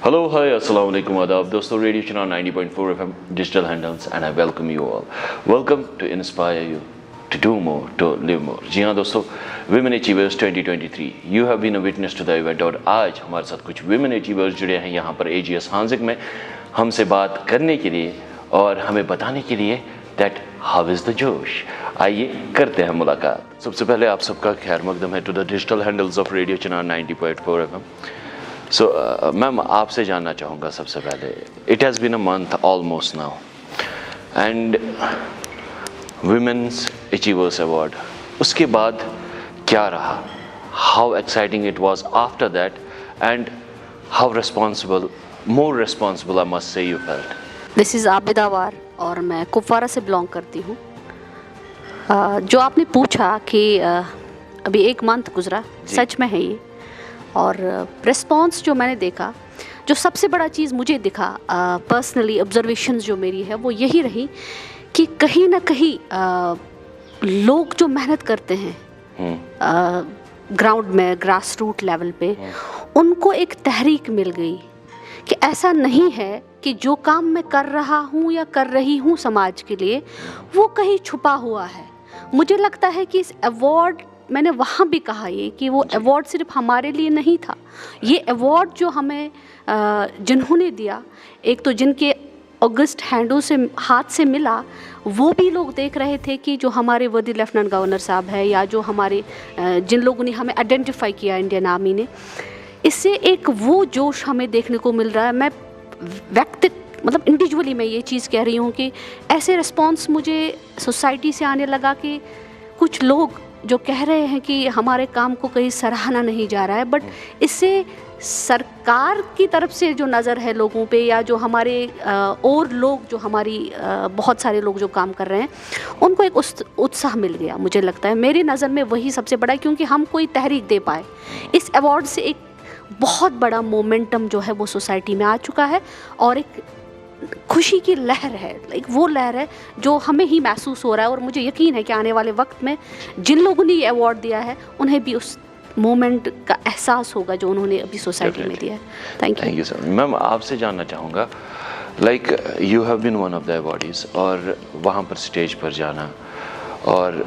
Hello, hi, assalamu alaikum, adab. दोस्तों radio channel 90.4 FM digital handles and I welcome you all. Welcome to inspire you to do more, to live more. जी हाँ दोस्तों, women achievers 2023 you have been a witness to the event. और आज हमारे साथ कुछ women achievers जुड़े हैं यहाँ पर AGS हांजिक में हमसे बात करने के लिए और हमें बताने के लिए दैट हाउ इज़ द जोश. आइए करते हैं मुलाकात. सबसे पहले आप सबका खैर मकदम है to the digital handles of radio channel 90.4 FM. So ma'am, आपसे जानना चाहूँगा सबसे पहले, it has been a month almost now and women's achievers award, उसके बाद क्या रहा, how exciting it was after that and how responsible, more responsible I must say you felt. This is Abida War और मैं कुपवारा से बिलोंग करती हूँ. जो आपने पूछा कि अभी एक मंथ गुजरा, सच में है ये. और रिस्पॉन्स जो मैंने देखा, जो सबसे बड़ा चीज़ मुझे दिखा पर्सनली ऑब्जर्वेशंस जो मेरी है वो यही रही कि कहीं ना कहीं लोग जो मेहनत करते हैं ग्राउंड में, ग्रास रूट लेवल पे, उनको एक तहरीक मिल गई कि ऐसा नहीं है कि जो काम मैं कर रहा हूँ या कर रही हूँ समाज के लिए वो कहीं छुपा हुआ है. मुझे लगता है कि इस अवार्ड, मैंने वहाँ भी कहा ये कि वो अवार्ड सिर्फ हमारे लिए नहीं था. ये अवार्ड जो हमें जिन्होंने दिया, एक तो जिनके अगस्त हैंडों से हाथ से मिला, वो भी लोग देख रहे थे कि जो हमारे वर्दी लेफ्टिनेंट गवर्नर साहब है या जो हमारे जिन लोगों ने हमें आइडेंटिफाई किया इंडियन आर्मी ने, इससे एक वो जोश हमें देखने को मिल रहा है. मैं मतलब इंडिविजुअली मैं ये चीज़ कह रही हूँ कि ऐसे रिस्पॉन्स मुझे सोसाइटी से आने लगा कि कुछ लोग जो कह रहे हैं कि हमारे काम को कहीं सराहना नहीं जा रहा है, बट इससे सरकार की तरफ से जो नज़र है लोगों पे, या जो हमारे और लोग जो हमारी बहुत सारे लोग जो काम कर रहे हैं, उनको एक उत्साह मिल गया. मुझे लगता है मेरी नज़र में वही सबसे बड़ा है, क्योंकि हम कोई तहरीक दे पाए. इस अवार्ड से एक बहुत बड़ा मोमेंटम जो है वो सोसाइटी में आ चुका है और एक खुशी की लहर है, लाइक वो लहर है जो हमें ही महसूस हो रहा है. और मुझे यकीन है कि आने वाले वक्त में जिन लोगों ने ये अवार्ड दिया है उन्हें भी उस मोमेंट का एहसास होगा जो उन्होंने अभी सोसाइटी में दिया है. Thank you sir. मैम, आपसे जानना चाहूँगा, like you have been one of the awardees, और वहाँ पर स्टेज पर जाना और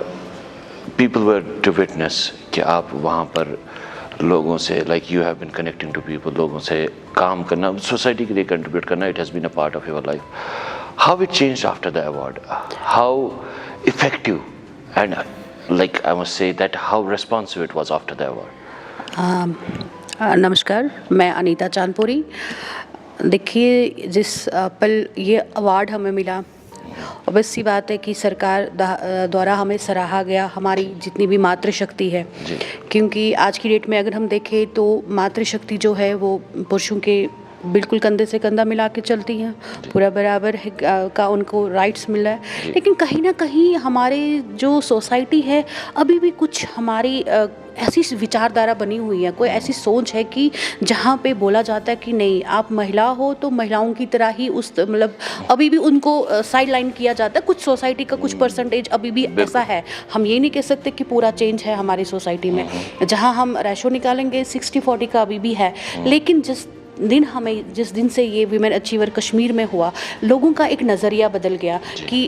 पीपल वर टू विटनेस कि आप वहाँ पर लोगों से, like you have been connecting to people, लोगों से काम करना, सोसाइटी के लिए कंट्रीब्यूट करना, it has been a part of your life. How it changed after the award, how effective and like I must say that how responsive it was after the award. नमस्कार, मैं अनीता चांदपुरी. देखिए, जिस पल ये award हमें मिला, बस सी बात है कि सरकार द्वारा हमें सराहा गया, हमारी जितनी भी मातृशक्ति है. क्योंकि आज की डेट में अगर हम देखें तो मातृशक्ति जो है वो पुरुषों के बिल्कुल कंधे से कंधा मिला के चलती हैं, पूरा बराबर का उनको राइट्स मिल रहा है. लेकिन कहीं ना कहीं हमारे जो सोसाइटी है, अभी भी कुछ हमारी ऐसी विचारधारा बनी हुई है, कोई ऐसी सोच है कि जहाँ पे बोला जाता है कि नहीं, आप महिला हो तो महिलाओं की तरह ही उस, मतलब अभी भी उनको साइड लाइन किया जाता है. कुछ सोसाइटी का कुछ परसेंटेज अभी भी ऐसा है. हम ये नहीं कह सकते कि पूरा चेंज है हमारी सोसाइटी में. जहाँ हम रेशो निकालेंगे 60-40 का अभी भी है. लेकिन जिस दिन से ये विमेन अचीवर कश्मीर में हुआ, लोगों का एक नज़रिया बदल गया कि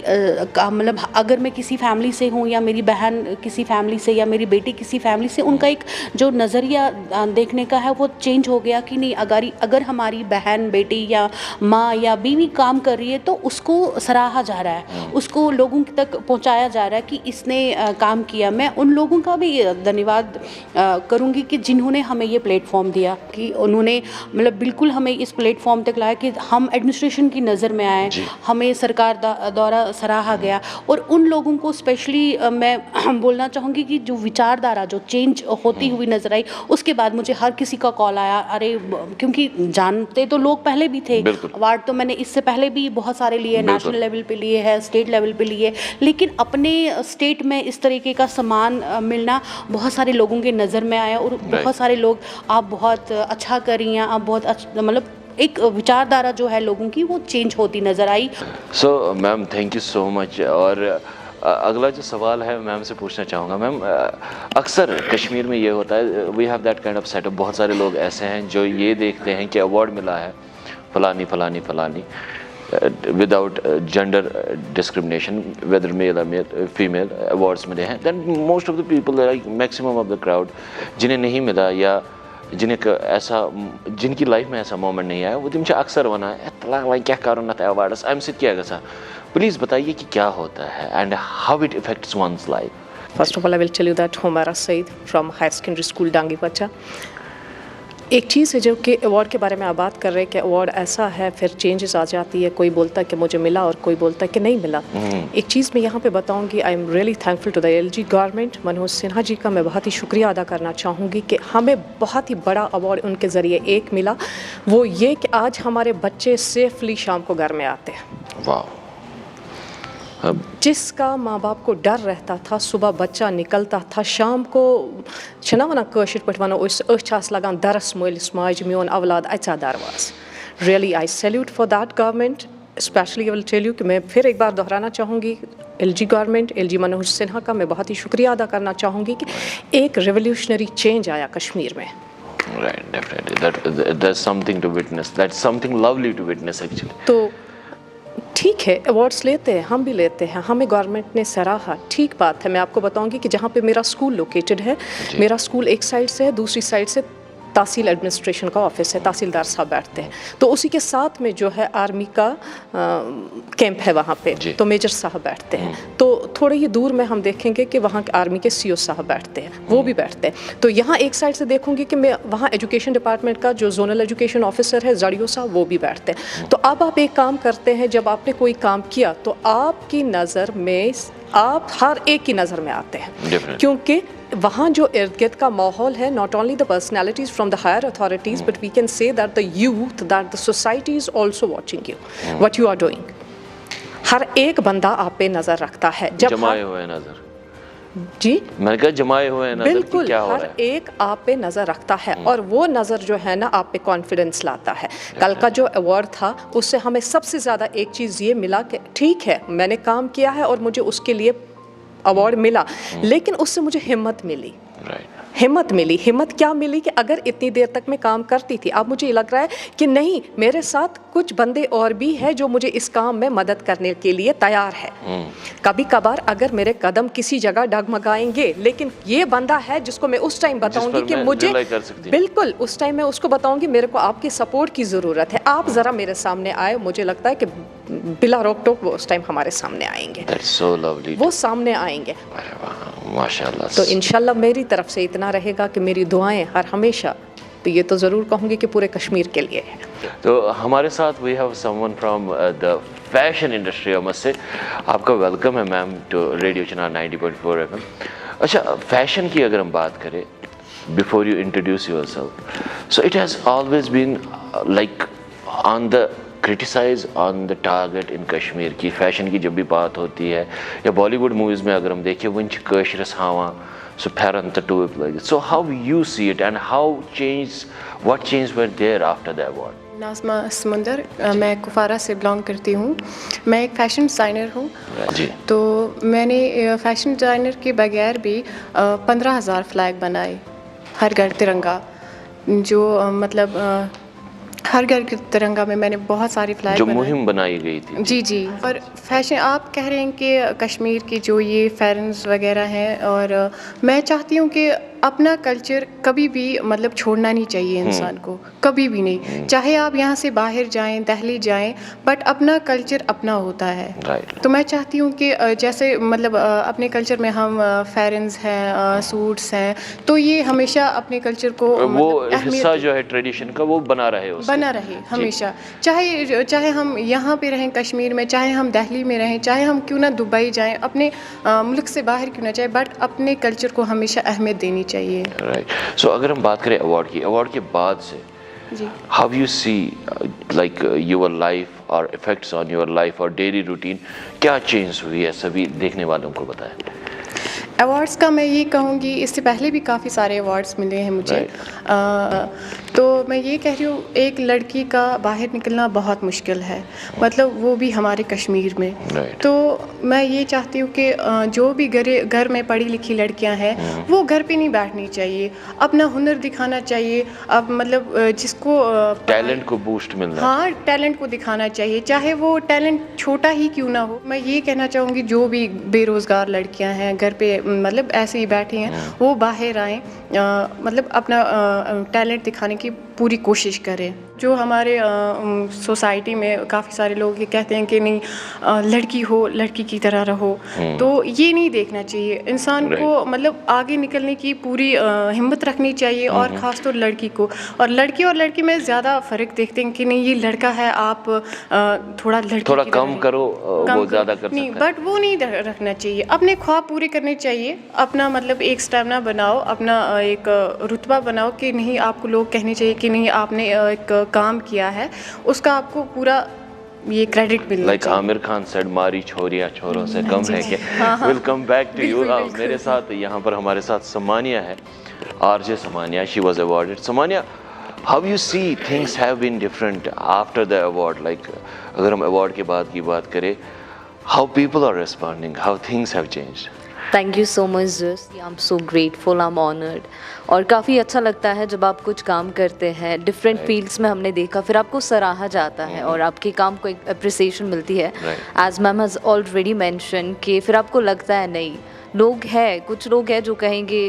मतलब अगर मैं किसी फैमिली से हूँ या मेरी बहन किसी फैमिली से या मेरी बेटी किसी फैमिली से, उनका एक जो नज़रिया देखने का है वो चेंज हो गया कि नहीं, अगर हमारी बहन, बेटी या माँ या बीवी काम कर रही है तो उसको सराहा जा रहा है, उसको लोगों तक पहुँचाया जा रहा है कि इसने काम किया. मैं उन लोगों का भी धन्यवाद करूँगी कि जिन्होंने हमें ये प्लेटफॉर्म दिया, कि उन्होंने मतलब बिल्कुल हमें इस प्लेटफॉर्म तक लाया कि हम एडमिनिस्ट्रेशन की नज़र में आए, हमें सरकार द्वारा सराहा गया. और उन लोगों को स्पेशली मैं बोलना चाहूँगी कि जो विचारधारा जो चेंज होती हुई नज़र आई, उसके बाद मुझे हर किसी का कॉल आया. अरे, क्योंकि जानते तो लोग पहले भी थे, अवार्ड तो मैंने इससे पहले भी बहुत सारे लिए, नेशनल लेवल पे लिए हैं, स्टेट लेवल पे लिए, लेकिन अपने स्टेट में इस तरीके का सम्मान मिलना बहुत सारे लोगों के नज़र में आया. और बहुत सारे लोग, आप बहुत अच्छा कर रही हैं, आप बहुत मतलब एक विचारधारा जो है लोगों की वो चेंज होती नज़र आई. So ma'am, thank you so much. और अगला जो सवाल है मैम से पूछना चाहूँगा। मैम, अक्सर कश्मीर में ये होता है, we have that kind of setup, बहुत सारे लोग ऐसे हैं जो ये देखते हैं कि अवार्ड मिला है फलानी फलानी फलानी, without gender discrimination, whether male और फीमेल अवार्ड्स मिले हैं, then most of the people, like maximum of the crowd, जिन्हें नहीं मिला या जिनकी लाइफ में ऐसा मोमेंट नहीं आया, वो तुमसे अक्सर वना है क्या करो ना अवार्ड्स अम सत क्या गसा। प्लीज़ बताइए कि क्या होता है and how it affects one's life. First of all I will tell you that Humaira Saeed from higher secondary school Dangi बच्चा। एक चीज़ है जो कि अवार्ड के बारे में आप बात कर रहे हैं कि अवार्ड ऐसा है, फिर चेंजेस आ जाती है, कोई बोलता है कि मुझे मिला और कोई बोलता है कि नहीं मिला। एक चीज़ मैं यहाँ पे बताऊँगी, I am really thankful to the LG government, Manoj Sinha ji का मैं बहुत ही शुक्रिया अदा करना चाहूँगी कि हमें बहुत ही बड़ा अवार्ड उनके ज़रिए एक मिला, वो ये कि आज हमारे बच्चे सेफली शाम को घर में आते हैं। वाह। जिसका माँ बाप को डर रहता था, सुबह बच्चा निकलता था, शाम को छना वना कशिर पे वनो अस लगान दरस मलिस माज मोन औलाद अचा दरवाज। Really I salute for that government, specially I will tell you कि मैं फिर एक बार दोहराना चाहूँगी, LG government, LG Manoj Sinha का मैं बहुत ही शुक्रिया अदा करना चाहूँगी कि एक रेवोल्यूशनरी चेंज आया कश्मीर में। Right, definitely. That's something to witness. That's something lovely to witness actually. तो ठीक है, अवार्ड्स लेते हैं, हम भी लेते हैं, हमें गवर्नमेंट ने सराहा, ठीक बात है। मैं आपको बताऊंगी कि जहाँ पे मेरा स्कूल लोकेटेड है, मेरा स्कूल एक साइड से है, दूसरी साइड से तहसील एडमिनिस्ट्रेशन का ऑफिस है, तहसीलदार साहब बैठते हैं, तो उसी के साथ में जो है आर्मी का कैंप है वहाँ पे, तो मेजर साहब बैठते हैं। तो थोड़े ही दूर में हम देखेंगे कि वहाँ आर्मी के सीओ साहब बैठते हैं, वो भी बैठते हैं। तो यहाँ एक साइड से देखूंगी कि मैं वहाँ एजुकेशन डिपार्टमेंट का जो जोनल एजुकेशन ऑफिसर है जड़ियो साहब, वो भी बैठते हैं। तो अब आप एक काम करते हैं, जब आपने कोई काम किया तो आपकी नज़र में आप हर एक की नज़र में आते हैं, क्योंकि वहाँ जो इर्द गिर्द का माहौल है, not only the personalities from the higher authorities, but we can say that the youth, that the society is also watching you what you are doing. हर एक बंदा आप पे नज़र रखता है। जब जमाए हुए नज़र, जी मैंने कहा जमाए हुए नज़र, बिल्कुल, क्या हो रहा हर है? एक आप पे नज़र रखता है, और वो नज़र जो है ना आप पे कॉन्फिडेंस लाता है। कल का जो अवार्ड था उससे हमें सबसे ज़्यादा एक चीज़ ये मिला कि ठीक है, मैंने काम किया है और मुझे उसके लिए अवार्ड मिला, लेकिन उससे मुझे हिम्मत मिली। हिम्मत मिली। हिम्मत क्या मिली कि अगर इतनी देर तक मैं काम करती थी, अब मुझे लग रहा है कि नहीं, मेरे साथ कुछ बंदे और भी हैं जो मुझे इस काम में मदद करने के लिए तैयार है। कभी कभार अगर मेरे कदम किसी जगह डगमगाएंगे, लेकिन ये बंदा है जिसको मैं उस टाइम बताऊंगी कि मुझे, बिल्कुल उस टाइम मैं उसको बताऊंगी मेरे को आपकी सपोर्ट की ज़रूरत है, आप ज़रा मेरे सामने आए। मुझे लगता है कि बिला रोक टोक वो उस टाइम हमारे सामने आएंगे। So lovely. वो सामने आएंगे। माशाल्लाह। तो इंशाल्लाह मेरी तरफ से इतना रहेगा कि मेरी दुआएं हर हमेशा, तो ये तो ज़रूर कहूँगी कि पूरे कश्मीर के लिए है। तो हमारे साथ we have someone from the fashion industry. I must say आपका वेलकम है ma'am to radio Chinar 90.4 FM। अच्छा, फैशन की अगर हम बात करें, before you introduce yourself, so it has always been like on the criticize on the target in Kashmir की fashion की जब भी बात होती है, या बॉलीवुड मूवीज़ में अगर हम देखें वन कशरस हावा सो फेरन तो टूप लगे। So how you see it and how change what change were there after the award? Nazma Samundar, मैं कुफारा से बिलोंग करती हूँ। मैं एक फ़ैशन डिज़ाइनर हूँ जी। तो मैंने फ़ैशन डिज़ाइनर के बगैर भी 15,000 फ्लैग बनाए, हर घर तिरंगा, जो मतलब हर घर के तिरंगा में मैंने बहुत सारी फ्लैग जो मुहिम बनाई गई थी। जी जी। और फैशन आप कह रहे हैं कि कश्मीर की जो ये फेरन्स वगैरह हैं, और मैं चाहती हूँ कि अपना कल्चर कभी भी मतलब छोड़ना नहीं चाहिए इंसान को, कभी भी नहीं। चाहे आप यहाँ से बाहर जाएं, दिल्ली जाएं, बट अपना कल्चर अपना होता है। तो मैं चाहती हूँ कि जैसे मतलब अपने कल्चर में हम फेरन्स हैं, सूट्स हैं, तो ये हमेशा अपने कल्चर को वो हिस्सा जो है ट्रेडिशन का वो बना रहे हमेशा। चाहे हम यहाँ पे रहें कश्मीर में, चाहे हम दिल्ली में रहें, चाहे हम क्यों ना दुबई जाएं, अपने मुल्क से बाहर क्यों ना जाए, बट अपने कल्चर को हमेशा अहमियत देनी चाहिए। राइट। सो अगर हम बात करें अवार्ड की, अवार्ड के बाद से how you see like your life और इफेक्ट्स ऑन योर लाइफ और डेली रूटीन, क्या चेंज हुई है, सभी देखने वालों को बताएं। अवार्ड्स का मैं ये कहूँगी, इससे पहले भी काफ़ी सारे अवार्ड्स मिले हैं मुझे। तो मैं ये कह रही हूँ, एक लड़की का बाहर निकलना बहुत मुश्किल है, मतलब वो भी हमारे कश्मीर में। तो मैं ये चाहती हूँ कि जो भी घर में पढ़ी लिखी लड़कियाँ हैं वो घर पे नहीं बैठनी चाहिए, अपना हुनर दिखाना चाहिए। अब मतलब जिसको टैलेंट को बूस्ट मिलना, हाँ टैलेंट को दिखाना चाहिए, चाहे वो टैलेंट छोटा ही क्यों ना हो। मैं ये कहना चाहूँगी जो भी बेरोज़गार लड़कियां हैं घर पे मतलब ऐसे ही बैठी हैं, वो बाहर आएँ, मतलब अपना टैलेंट दिखाने की पूरी कोशिश करें। जो हमारे सोसाइटी में काफ़ी सारे लोग ये कहते हैं कि नहीं लड़की हो लड़की की तरह रहो, तो ये नहीं देखना चाहिए। इंसान को मतलब आगे निकलने की पूरी हिम्मत रखनी चाहिए, और ख़ास तौर लड़की को। और लड़की में ज़्यादा फ़र्क देखते हैं कि नहीं ये लड़का है, आप थोड़ा लड़की थोड़ा की कम तरह करो, वो ज़्यादा कर नहीं, सकता है। बट वो नहीं रखना चाहिए। अपने ख्वाब पूरे करने चाहिए, अपना मतलब एक स्टैमिना बनाओ, अपना एक रुतबा बनाओ कि नहीं आपको लोग कहने चाहिए कि नहीं आपने एक काम किया है, उसका आपको पूरा ये क्रेडिट मिलना लाइक चाहिए। आमिर खान सेड मारी छोरिया छोरों से कम है कि will come back to you. मेरे साथ यहाँ पर हमारे साथ समानिया है, RJ Samania, she was awarded. Samania, how you see things have been different after the award? Like अगर हम अवार्ड के बाद की बात करें, how people are responding, how things have changed? Thank you so much just, I am so grateful, I am honoured. और काफ़ी अच्छा लगता है जब आप कुछ काम करते हैं डिफरेंट फील्ड्स में, हमने देखा, फिर आपको सराहा जाता है और आपके काम को एक अप्रिसिएशन मिलती है। As ma'am has already mention कि फिर आपको लगता है नहीं, लोग हैं, कुछ लोग हैं जो कहेंगे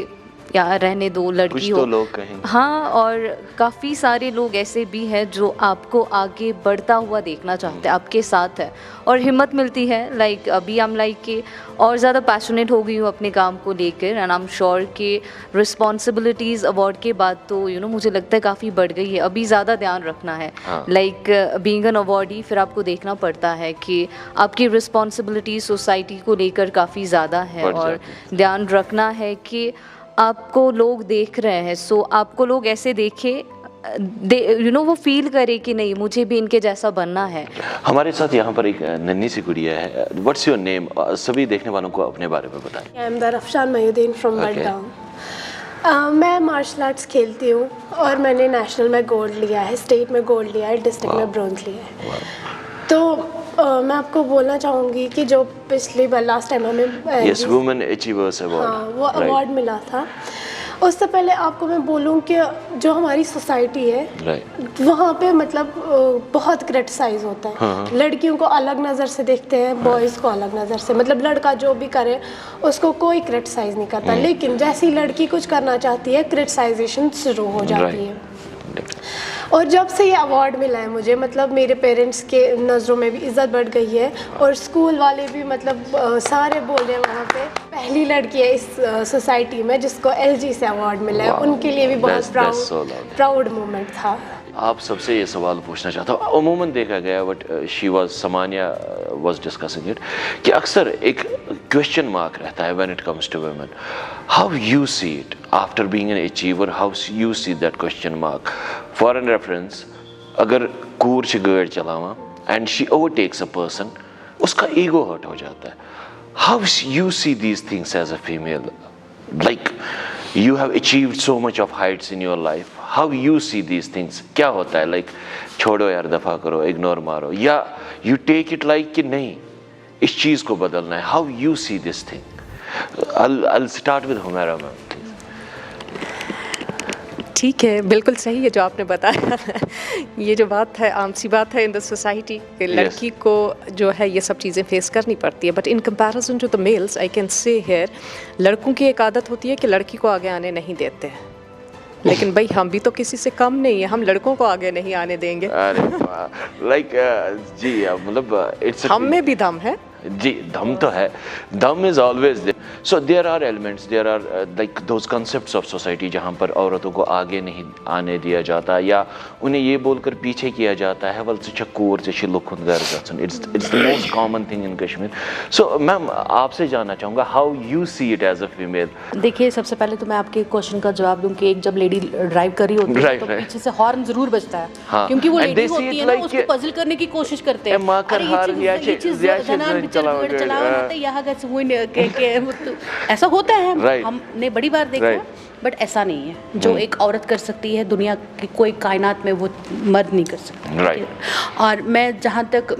या रहने दो लड़की कुछ हो, तो लोग कहेंगे। हाँ, और काफ़ी सारे लोग ऐसे भी हैं जो आपको आगे बढ़ता हुआ देखना चाहते हैं, आपके साथ है और हिम्मत मिलती है। लाइक अभी हम लाइक के और ज़्यादा पैशनेट हो गई हूँ अपने काम को लेकर, एंड आई एम श्योर कि रिस्पॉन्सिबिलिटीज़ अवार्ड के बाद तो मुझे लगता है काफ़ी बढ़ गई है। अभी ज़्यादा ध्यान रखना है, लाइक बीइंग एन अवार्डी, फिर आपको देखना पड़ता है कि आपकी रिस्पॉन्सिबिलिटी सोसाइटी को लेकर काफ़ी ज़्यादा है, और ध्यान रखना है कि आपको लोग देख रहे हैं, सो आपको लोग ऐसे देखे वो फील करे कि नहीं मुझे भी इनके जैसा बनना है। हमारे साथ यहाँ पर एक नन्ही सी गुड़िया है। What's your name? सभी देखने वालों को अपने बारे में बताएं। I am Rafshan Mayuddin from Madgaon. मैं मार्शल आर्ट्स खेलती हूँ और मैंने नेशनल में गोल्ड लिया है, स्टेट में गोल्ड लिया है, डिस्ट्रिक्ट में ब्रोंज लिया है। तो मैं आपको बोलना चाहूँगी कि जो पिछली बार लास्ट टाइम हमें यस वुमेन अचीवर्स अवार्ड, हाँ वो अवार्ड मिला था, उससे पहले आपको मैं बोलूँ कि जो हमारी सोसाइटी है वहाँ पे मतलब बहुत क्रिटिसाइज होता है। लड़कियों को अलग नज़र से देखते हैं, बॉयज़ को अलग नज़र से, मतलब लड़का जो भी करे उसको कोई क्रिटिसाइज नहीं करता। लेकिन जैसी लड़की कुछ करना चाहती है क्रिटिसाइजेशन शुरू हो जाती है। और जब से ये अवार्ड मिला है मुझे, मतलब मेरे पेरेंट्स के नज़रों में भी इज़्ज़त बढ़ गई है, और स्कूल वाले भी मतलब सारे बोल रहे हैं वहाँ पे पहली लड़की है इस सोसाइटी में जिसको LG से अवार्ड मिला है। उनके लिए भी बहुत प्राउड मोमेंट था। आप सबसे ये सवाल पूछना चाहता हूँ, अमूमन देखा गया but she was Samania was discussing it कि अक्सर एक क्वेश्चन मार्क रहता है when it comes to women. How you see it after being an achiever, how you see that question mark? For an reference, अगर कूर छ गाड़ी चलावा and she overtakes a person, उसका ईगो हर्ट हो जाता है। How you see these things as a female? Like you have achieved so much of heights in your life, how you see these things? क्या होता है? like छोड़ो यार, दफा करो, इग्नोर मारो, या you take it like कि नहीं इस चीज़ को बदलना है? how you see this thing? I'll start with Humaira ma'am. ठीक है, बिल्कुल सही है जो आपने बताया। ये जो बात है आम सी बात है इन द सोसाइटी, लड़की को जो है ये सब चीज़ें फेस करनी पड़ती है। But in comparison to the males I can say here, लड़कों की एक आदत होती है कि लड़की को आगे आने नहीं देते हैं, लेकिन भाई हम भी तो किसी से कम नहीं है, हम लड़कों को आगे नहीं आने देंगे। लाइक जी मतलब इट्स हम में भी दम है जी, दम तो है, दम is always there. So there are elements, there are like those concepts of society जहाँ पर औरतों को आगे नहीं आने दिया जाता, या उन्हें ये बोलकर पीछे किया जाता है वल च कोर च लुकुन घर गछन। It's the most common thing in Kashmir. So ma'am आपसे जानना चाहूँगा how you see it as a female? देखिए, सबसे पहले तो मैं आपके क्वेश्चन का जवाब दूं कि एक जब लेडी ड्राइव कर रही होती है तो पीछे से हॉर्न जरूर बजता है, क्योंकि वो लेडी होती है ना, उसको पजल करने की कोशिश करते हैं। तो ऐसा होता है, Right. हमने बड़ी बार देखा Right. है, बट ऐसा नहीं है। जो एक औरत कर सकती है दुनिया की कोई कायनात में वो मर्द नहीं कर सकता। Right. और मैं जहाँ तक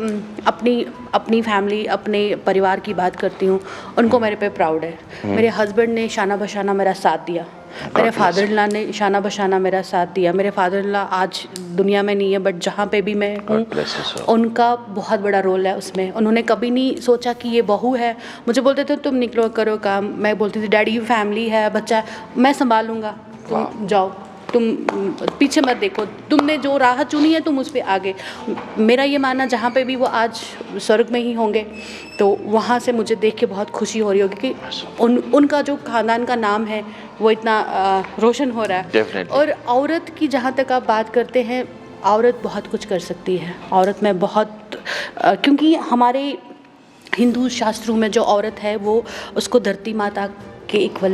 अपनी फैमिली, अपने परिवार की बात करती हूँ, उनको मेरे पे प्राउड है। मेरे हस्बैंड ने शाना बशाना मेरा साथ दिया, मेरे फादर इन लॉ ने शाना बशाना मेरा साथ दिया। मेरे फादर इन लॉ आज दुनिया में नहीं है, बट जहाँ पे भी मैं हूँ उनका बहुत बड़ा रोल है उसमें। उन्होंने कभी नहीं सोचा कि ये बहू है, मुझे बोलते थे तुम निकलो करो काम, मैं बोलती थी डैडी फैमिली है, बच्चा मैं संभालूंगा, तुम जाओ, तुम पीछे मत देखो, तुमने जो राह चुनी है तुम उस पर आगे। मेरा ये मानना जहाँ पे भी वो आज स्वर्ग में ही होंगे, तो वहाँ से मुझे देख के बहुत खुशी हो रही होगी कि उनका जो खानदान का नाम है वो इतना रोशन हो रहा है। Definitely. और औरत की जहाँ तक आप बात करते हैं, औरत बहुत कुछ कर सकती है। औरत में बहुत क्योंकि हमारे हिंदू शास्त्रों में जो औरत है वो उसको धरती माता के इक्वल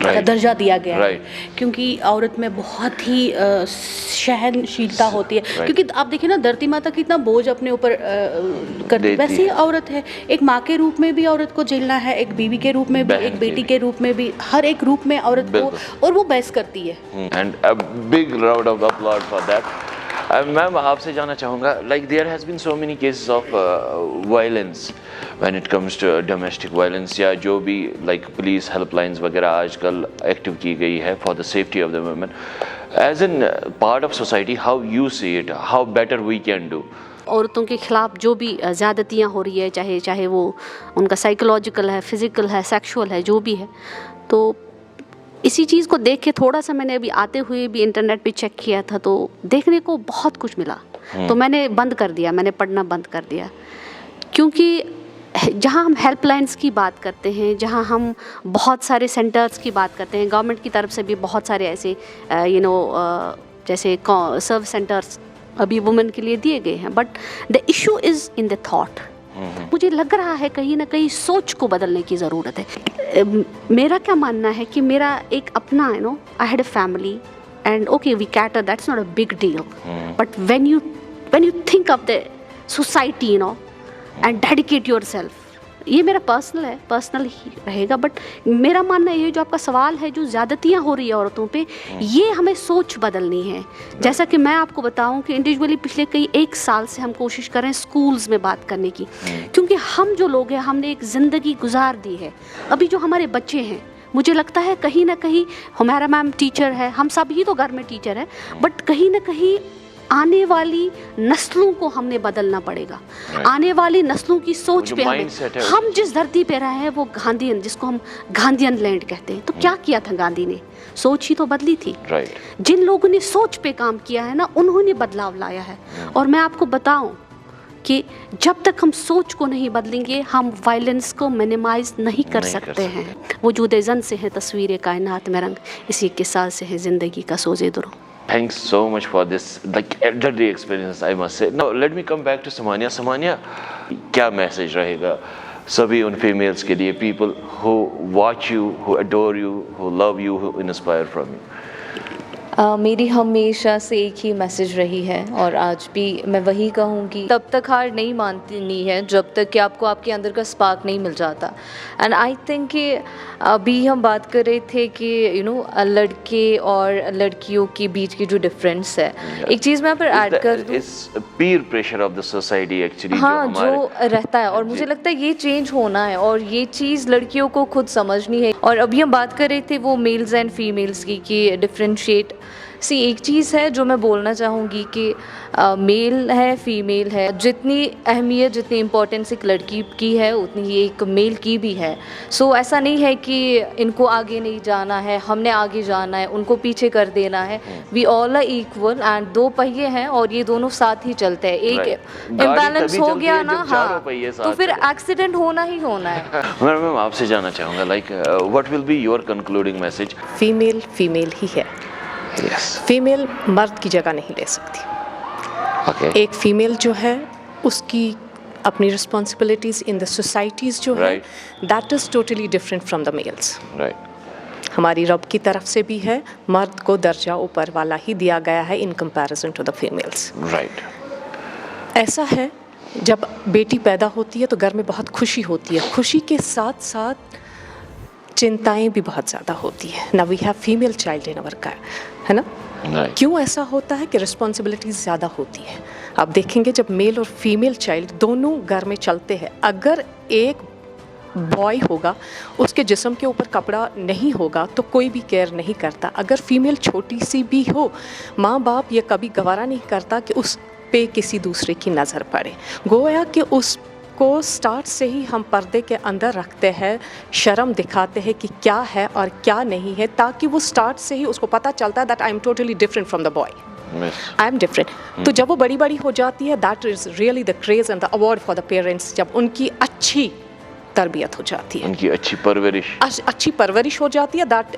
का दर्जा दिया गया है। क्योंकि औरत में बहुत ही सहनशीलता होती है। क्योंकि आप देखिए ना, धरती माता कितना बोझ अपने ऊपर करती है, वैसे ही औरत है। एक माँ के रूप में भी औरत को झेलना है, एक बीवी के रूप में भी, एक बेटी के रूप में भी, हर एक रूप में औरत को, और वो बहस करती है। And a big round of applause for that. Ma'am आपसे जानना चाहूँगा, like there has been so many cases of violence when it comes to domestic violence, या जो भी लाइक पुलिस हेल्पलाइंस वगैरह आजकल एक्टिव की गई है for the safety of the women. As an part of society, how you see it, how better we can do? औरतों के ख़िलाफ़ जो भी ज़्यादतियाँ हो रही है, चाहे वो उनका साइकोलॉजिकल है, फिज़िकल है, सेक्सुअल है, जो भी है, तो इसी चीज़ को देख के थोड़ा सा मैंने अभी आते हुए भी इंटरनेट पे चेक किया था, तो देखने को बहुत कुछ मिला। तो मैंने बंद कर दिया, मैंने पढ़ना बंद कर दिया। क्योंकि जहाँ हम हेल्पलाइंस की बात करते हैं, जहाँ हम बहुत सारे सेंटर्स की बात करते हैं, गवर्नमेंट की तरफ से भी बहुत सारे ऐसे जैसे सर्व सेंटर्स अभी वुमेन के लिए दिए गए हैं, but the issue is in the thought. मुझे लग रहा है कहीं ना कहीं सोच को बदलने की ज़रूरत है। मेरा क्या मानना है कि मेरा एक अपना I had a family and okay we cater, that's not a big deal, but when you think of the society and dedicate yourself, ये मेरा पर्सनल ही रहेगा। बट मेरा मानना ये जो आपका सवाल है, जो ज़्यादतियाँ हो रही है औरतों पे, ये हमें सोच बदलनी है। जैसा कि मैं आपको बताऊं कि इंडिविजुअली पिछले एक साल से हम कोशिश कर रहे हैं स्कूल्स में बात करने की, क्योंकि हम जो लोग हैं, हमने एक ज़िंदगी गुजार दी है। अभी जो हमारे बच्चे हैं, मुझे लगता है कहीं ना कहीं, हमारा मैम टीचर है, हम सब ही तो घर में टीचर है, बट कहीं ना कहीं आने वाली नस्लों को हमने बदलना पड़ेगा। आने वाली नस्लों की सोच पे हम जिस धरती पे रहे हैं वो गांधीयन, जिसको हम गांधीयन लैंड कहते हैं, तो क्या किया था गांधी ने? सोच ही तो बदली थी। जिन लोगों ने सोच पे काम किया है ना, उन्होंने बदलाव लाया है। और मैं आपको बताऊं कि जब तक हम सोच को नहीं बदलेंगे, हम वायलेंस को मिनिमाइज नहीं कर सकते हैं। वजूद ज़न से है तस्वीर कायनात में रंग, इसी के साथ से है ज़िंदगी का सोज़े दुरो। Thanks so much for this like elderly experience, I must say. Now let me come back to Samania. Samania, क्या मैसेज रहेगा सभी उन फीमेल्स के लिए, people who watch you, who adore you, who love you, who inspire from you? मेरी हमेशा से एक ही मैसेज रही है, और आज भी मैं वही कहूँगी, तब तक हार नहीं माननी है जब तक कि आपको आपके अंदर का स्पार्क नहीं मिल जाता। एंड आई थिंक कि अभी हम बात कर रहे थे कि लड़के और लड़कियों के बीच की जो डिफरेंस है, एक चीज़ मैं यहाँ पर ऐड कर दूँ, peer pressure of the society actually, हाँ, जो रहता है, और मुझे लगता है ये चेंज होना है, और ये चीज़ लड़कियों को खुद समझनी है। और अभी हम बात कर रहे थे वो मेल्स एंड फीमेल्स की, कि डिफ्रेंशिएट एक चीज़ है जो मैं बोलना चाहूँगी कि मेल है, फीमेल है, जितनी अहमियत, जितनी इम्पोर्टेंस एक लड़की की है, उतनी ही एक मेल की भी है। सो ऐसा नहीं है कि इनको आगे नहीं जाना है, हमने आगे जाना है, उनको पीछे कर देना है। We all are equal, and दो पहिए हैं और ये दोनों साथ ही चलते हैं। एक इम्बैलेंस हो गया ना, हाँ, तो फिर एक्सीडेंट होना ही होना है। मैम आपसे जानना चाहूँगा, like what will be your concluding message? Female female ही है। फीमेल मर्द की जगह नहीं ले सकती। एक फीमेल जो है, उसकी अपनी रिस्पॉन्सिबिलिटीज़ इन द सोसाइटीज़ जो है, that is totally different from the mails. हमारी रब की तरफ से भी है, मर्द को दर्जा ऊपर वाला ही दिया गया है in comparison to the females. ऐसा है, जब बेटी पैदा होती है तो घर में बहुत खुशी होती है। खुशी के साथ साथ चिंताएं भी बहुत ज़्यादा होती है ना। We have female child in our car, है ना। Right. क्यों ऐसा होता है कि रिस्पॉन्सिबिलिटीज़ ज़्यादा होती है। आप देखेंगे जब मेल और फीमेल चाइल्ड दोनों घर में चलते हैं, अगर एक बॉय होगा उसके जिस्म के ऊपर कपड़ा नहीं होगा तो कोई भी केयर नहीं करता। अगर फीमेल छोटी सी भी हो, माँ बाप ये कभी गवारा नहीं करता कि उस पे किसी दूसरे की नज़र पड़े। गोया कि उस को स्टार्ट से ही हम पर्दे के अंदर रखते हैं, शर्म दिखाते हैं कि क्या है और क्या नहीं है, ताकि वो स्टार्ट से ही उसको पता चलता है that I am totally different from the boy, I am different. तो जब वो बड़ी बड़ी हो जाती है, that is really the craze and the award for the parents, जब उनकी अच्छी तरबियत हो जाती है, उनकी अच्छी परवरिश हो जाती है, that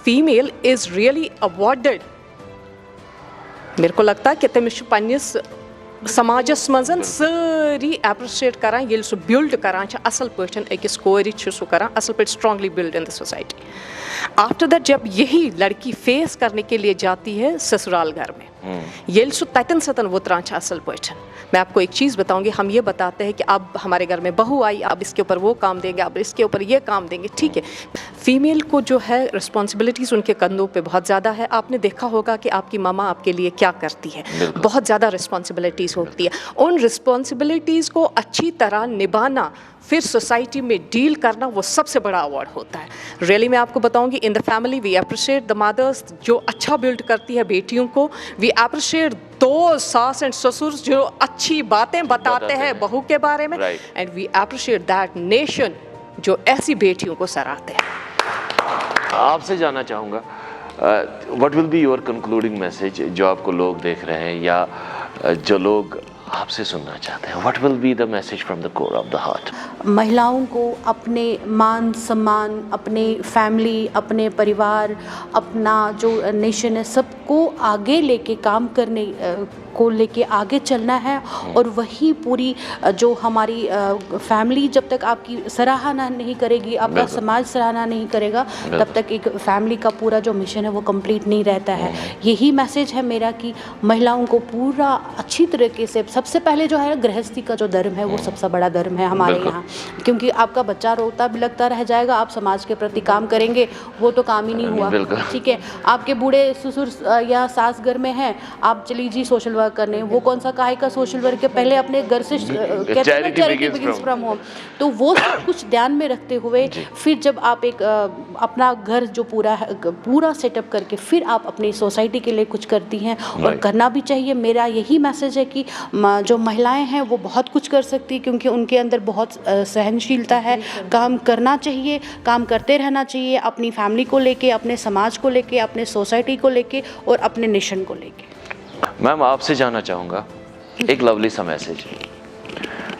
female is really awarded. मेरे को लगता है कि तमिश पन्निस समाजस मजन सारी एप्रिशिएट करान येल सु बिल्ड करान छ असल पर्सन अकिस कोरि छ सु करान असल पे strongly build in the society. After that जब यही लड़की फेस करने के लिए जाती है ससुराल घर में, येल सु ततन सतन वो त्रान छ असल पर्सन। मैं आपको एक चीज़ बताऊंगी, हम ये बताते हैं कि अब हमारे घर में बहू आई, अब इसके ऊपर वो काम देंगे, अब इसके ऊपर ये काम देंगे, ठीक है। फीमेल को जो है रिस्पॉन्सिबिलिटीज़ उनके कंधों पे बहुत ज़्यादा है। आपने देखा होगा कि आपकी मामा आपके लिए क्या करती है, बहुत ज़्यादा रिस्पॉन्सिबिलिटीज़ होती है। उन रिस्पॉन्सिबिलिटीज़ को अच्छी तरह निभाना, फिर सोसाइटी में डील करना, वो सबसे बड़ा अवार्ड होता है। रियली मैं आपको बताऊंगी, in the family we appreciate the mothers जो अच्छा बिल्ड करती है बेटियों को, वी अप्रिशिएट दो सास एंड ससुर जो अच्छी बातें बताते हैं बहू के बारे में, and we appreciate that nation जो ऐसी बेटियों को सराहते हैं। आपसे जानना चाहूँगा, what will be your concluding message, जो आपको लोग देख रहे हैं या जो लोग आपसे सुनना चाहते हैं, what will be the message from the core of the heart? महिलाओं को अपने मान सम्मान, अपने फैमिली, अपने परिवार, अपना जो नेशन है, सबको आगे लेके काम करने को लेके आगे चलना है। और वही पूरी जो हमारी फैमिली जब तक आपकी सराहना नहीं करेगी, आपका समाज सराहना नहीं करेगा, तब तक एक फैमिली का पूरा जो मिशन है वो कंप्लीट नहीं रहता है। यही मैसेज है मेरा कि महिलाओं को पूरा अच्छी तरीके से, सबसे पहले जो है गृहस्थी का जो धर्म है वो सबसे बड़ा धर्म है हमारे यहाँ, क्योंकि आपका बच्चा रोता बिलखता रह जाएगा, आप समाज के प्रति काम करेंगे, वो तो काम ही नहीं हुआ, ठीक है। आपके बूढ़े ससुर या सास घर में हैं, आप चली जी सोशल वर्क करने, वो कौन सा काहे का सोशल वर्क है, पहले अपने घर से कहते हैं चैरिटी बिगिंस फ्रॉम होम। तो वो सब कुछ ध्यान में रखते हुए फिर जब आप एक अपना घर जो पूरा सेटअप करके फिर आप अपनी सोसाइटी के लिए कुछ करती हैं, और करना भी चाहिए। मेरा यही मैसेज है कि जो महिलाएं हैं वो बहुत कुछ कर सकती है, क्योंकि उनके अंदर बहुत सहनशीलता है, काम करना चाहिए, काम करते रहना चाहिए, अपनी फैमिली को लेके, अपने समाज को लेके, अपने सोसाइटी को लेके और अपने नेशन को लेके। मैम, आपसे जानना चाहूँगा एक लवली सा message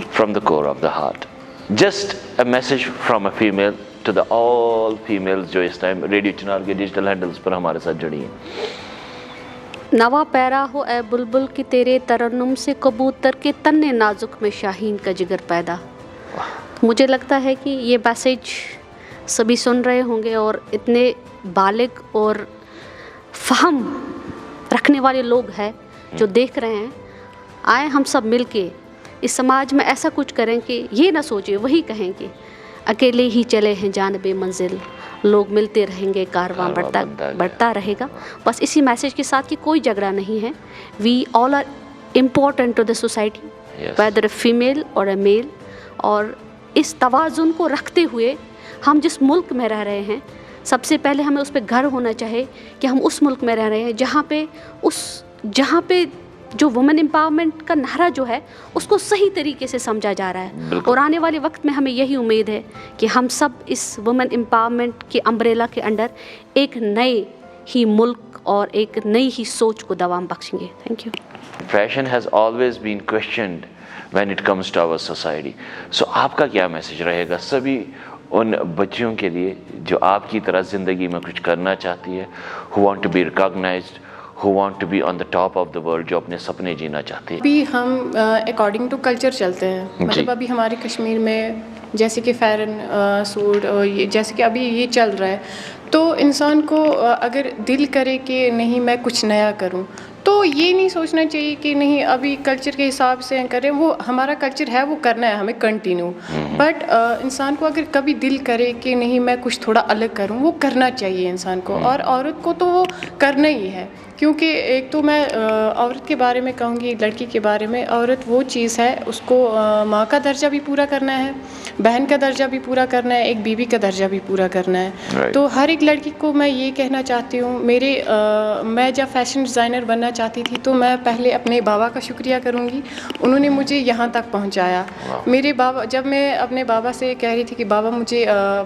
from the core of the heart, just a message from a female to the all females जो इस टाइम रेडियो चिनार के डिजिटल हैंडल्स पर हमारे साथ जुड़ी हैं। नवा पैरा हो ए बुलबुल की तेरे तरन्नुम से कबूतर के तन्ने नाजुक में शाहीन का जिगर पैदा। मुझे लगता है कि ये मैसेज सभी सुन रहे होंगे, और इतने बालिग और फहम रखने वाले लोग हैं जो देख रहे हैं। आए हम सब मिलके इस समाज में ऐसा कुछ करें कि ये ना सोचे, वही कहें कि अकेले ही चले हैं जानबे मंजिल, लोग मिलते रहेंगे, कारवां बढ़ता रहेगा। बस इसी मैसेज के साथ कि कोई झगड़ा नहीं है। We all are important to the society, whether a female और अ मेल। और इस तवाज़ुन को रखते हुए हम जिस मुल्क में रह रहे हैं, सबसे पहले हमें उस पर गर्व होना चाहिए कि हम उस मुल्क में रह रहे हैं जहाँ पे जो वुमेन एम्पावरमेंट का नारा जो है उसको सही तरीके से समझा जा रहा है। और आने वाले वक्त में हमें यही उम्मीद है कि हम सब इस वुमेन एम्पावरमेंट के अम्ब्रेला के अंडर एक नए ही मुल्क और एक नई ही सोच को दवाम बख्शेंगे। Thank you. Fashion has always been questioned when it comes to our society. So आपका क्या मैसेज रहेगा सभी उन बच्चियों के लिए जो आपकी तरह ज़िंदगी में कुछ करना चाहती है, who want to be recognized, who want to be on the top of the world, जो अपने सपने जीना चाहती है? अभी हम अकॉर्डिंग टू कल्चर चलते हैं। मतलब अभी हमारे कश्मीर में जैसे कि फ़ैरन सूट, जैसे कि अभी ये चल रहा है, तो इंसान को अगर दिल करे कि नहीं मैं कुछ नया करूं, तो ये नहीं सोचना चाहिए कि नहीं अभी कल्चर के हिसाब से करें, वो हमारा कल्चर है, वो करना है हमें कंटिन्यू। बट इंसान को अगर कभी दिल करे कि नहीं मैं कुछ थोड़ा अलग करूं, वो करना चाहिए इंसान को, और औरत को तो वो करना ही है। क्योंकि एक तो मैं औरत के बारे में कहूँगी, लड़की के बारे में, औरत वो चीज़ है, उसको माँ का दर्जा भी पूरा करना है, बहन का दर्जा भी पूरा करना है, एक बीवी का दर्जा भी पूरा करना है। तो हर एक लड़की को मैं ये कहना चाहती हूँ, मैं जब फैशन डिज़ाइनर बनना चाहती थी तो मैं पहले अपने बाबा का शुक्रिया करूँगी, उन्होंने मुझे यहाँ तक पहुँचाया। मेरे बाबा, जब मैं अपने बाबा से कह रही थी कि बाबा मुझे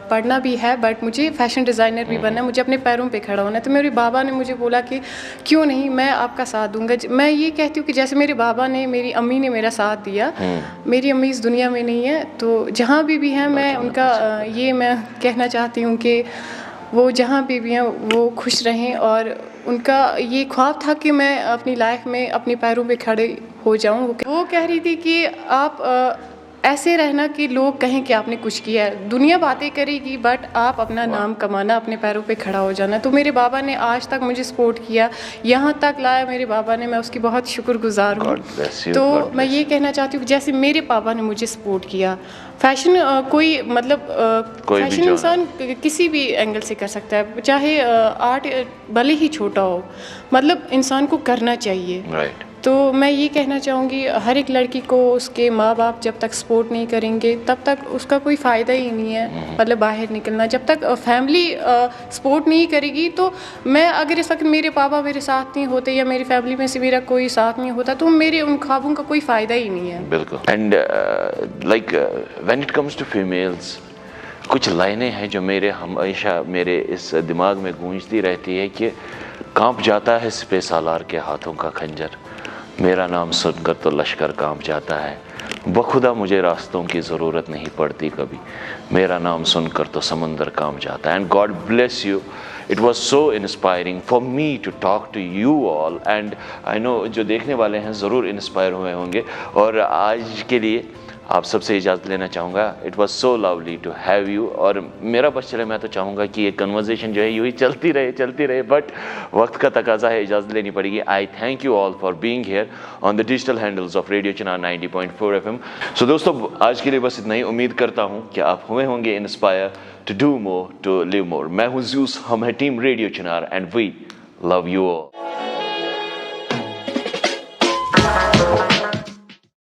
पढ़ना भी है बट मुझे फैशन डिज़ाइनर भी बनना है, मुझे अपने पैरों पर खड़ा होना है, तो मेरे बाबा ने मुझे बोला कि क्यों नहीं, मैं आपका साथ दूंगा। मैं ये कहती हूँ कि जैसे मेरे बाबा ने, मेरी अम्मी ने मेरा साथ दिया, मेरी अम्मी इस दुनिया में नहीं है, तो जहाँ भी हैं मैं उनका ये मैं कहना चाहती हूँ कि वो जहाँ भी हैं वो खुश रहें, और उनका ये ख्वाब था कि मैं अपनी लाइफ में अपने पैरों पे खड़े हो जाऊँ। वो कह रही थी कि आप ऐसे रहना कि लोग कहें कि आपने कुछ किया है, दुनिया बातें करेगी बट आप अपना नाम कमाना, अपने पैरों पे खड़ा हो जाना। तो मेरे बाबा ने आज तक मुझे सपोर्ट किया, यहाँ तक लाया मेरे बाबा ने, मैं उसकी बहुत शुक्रगुजार हूँ। तो मैं ये कहना चाहती हूँ कि जैसे मेरे पापा ने मुझे सपोर्ट किया, फैशन कोई मतलब फैशन इंसान किसी भी एंगल से कर सकता है, चाहे आर्ट भले ही छोटा हो, मतलब इंसान को करना चाहिए। तो मैं ये कहना चाहूँगी हर एक लड़की को उसके माँ बाप जब तक सपोर्ट नहीं करेंगे तब तक उसका कोई फ़ायदा ही नहीं है, मतलब बाहर निकलना। जब तक फैमिली सपोर्ट नहीं करेगी, तो मैं अगर इस वक्त मेरे पापा मेरे साथ नहीं होते या मेरी फैमिली में से मेरा कोई साथ नहीं होता, तो मेरे उन ख्वाबों का कोई फ़ायदा ही नहीं है। बिल्कुल। And like when it comes to females, कुछ लाइनें हैं जो मेरे हमेशा मेरे इस दिमाग में गूंजती रहती है कि कांप जाता है सिपह सालार के हाथों का खंजर, मेरा नाम सुनकर तो लश्कर कांप जाता है, बखुदा मुझे रास्तों की ज़रूरत नहीं पड़ती कभी, मेरा नाम सुनकर तो समंदर कांप जाता है। And God bless you, it was so inspiring for me to talk to you all, and I know जो देखने वाले हैं ज़रूर इंस्पायर हुए होंगे। और आज के लिए आप सबसे इजाज़त लेना चाहूँगा। It was so lovely to have you, और मेरा बस चले मैं तो चाहूँगा कि ये कन्वर्जेशन जो है यूँ ही चलती रहे, बट वक्त का तकाजा है, इजाज़त लेनी पड़ेगी। आई thank you all for being here on the digital handles of radio Chinar 90.4 FM। सो दोस्तों, आज के लिए बस इतना ही। उम्मीद करता हूँ कि आप हुए होंगे inspire to do more, to live more. मैं हूँ ज़्यूस, हम है team radio Chinar, and we love you all.